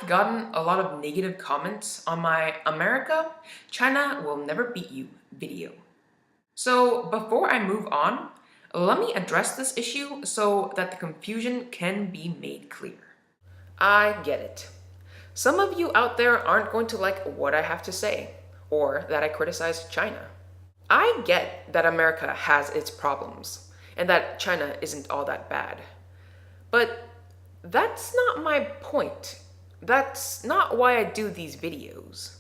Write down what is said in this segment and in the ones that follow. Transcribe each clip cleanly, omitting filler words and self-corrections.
gotten a lot of negative comments on my America, China will never beat you video. So before I move on, let me address this issue so that the confusion can be made clear. I get it. Some of you out there aren't going to like what I have to say, or that I criticize China. I get that America has its problems, and that China isn't all that bad. But that's not my point. That's not why I do these videos.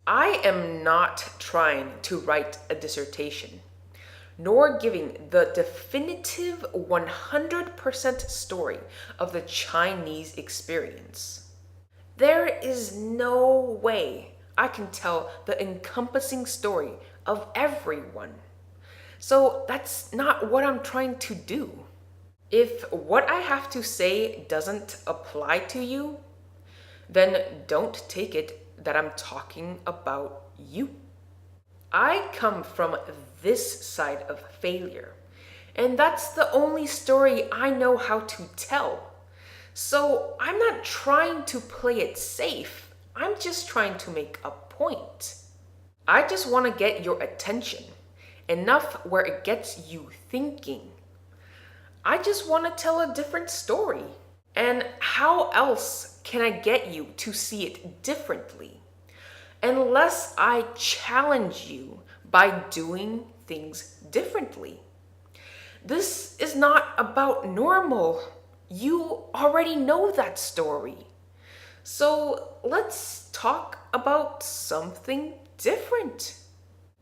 I am not trying to write a dissertation, nor giving the definitive 100% story of the Chinese experience. There is no way I can tell the encompassing story of everyone. So that's not what I'm trying to do. If what I have to say doesn't apply to you, then don't take it that I'm talking about you. I come from this side of failure, and that's the only story I know how to tell. So I'm not trying to play it safe. I'm just trying to make a point. I just want to get your attention, enough where it gets you thinking. I just want to tell a different story. And how else can I get you to see it differently? Unless I challenge you by doing things differently. This is not about normal. You already know that story. So let's talk about something different.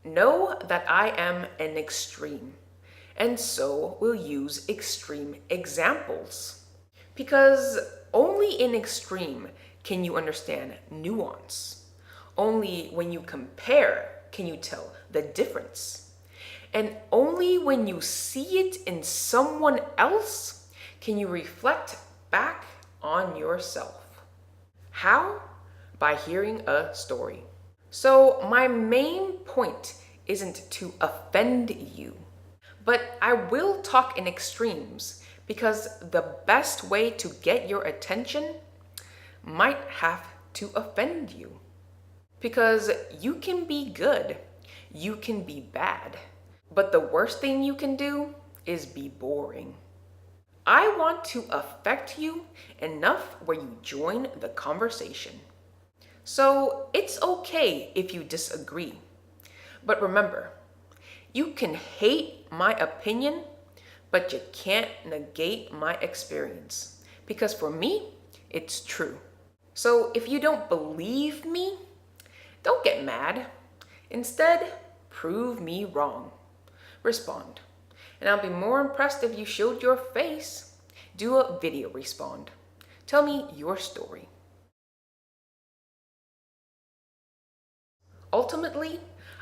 Know that I am an extreme, and so we'll use extreme examples. Because only in extreme can you understand nuance. Only when you compare can you tell the difference. And only when you see it in someone else can you reflect back on yourself. How? By hearing a story. So my main point isn't to offend you, but I will talk in extremes because the best way to get your attention might have to offend you. Because you can be good, you can be bad, but the worst thing you can do is be boring. I want to affect you enough where you join the conversation. So it's okay if you disagree. But remember, you can hate my opinion, but you can't negate my experience. Because for me, it's true. So if you don't believe me, don't get mad. Instead, prove me wrong. Respond. And I'll be more impressed if you showed your face. Do a video respond. Tell me your story. Ultimately,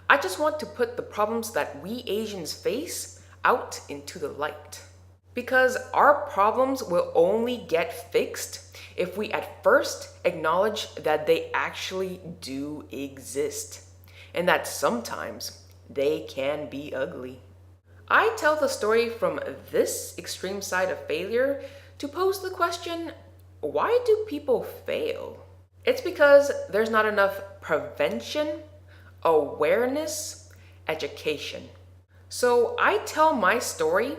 I just want to put the problems that we Asians face out into the light. Because our problems will only get fixed if we at first acknowledge that they actually do exist, and that sometimes they can be ugly. I tell the story from this extreme side of failure to pose the question, why do people fail? It's because there's not enough prevention, awareness, education. So I tell my story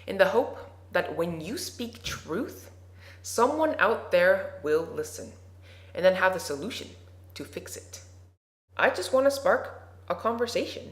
in the hope that when you speak truth, someone out there will listen and then have the solution to fix it. I just want to spark a conversation.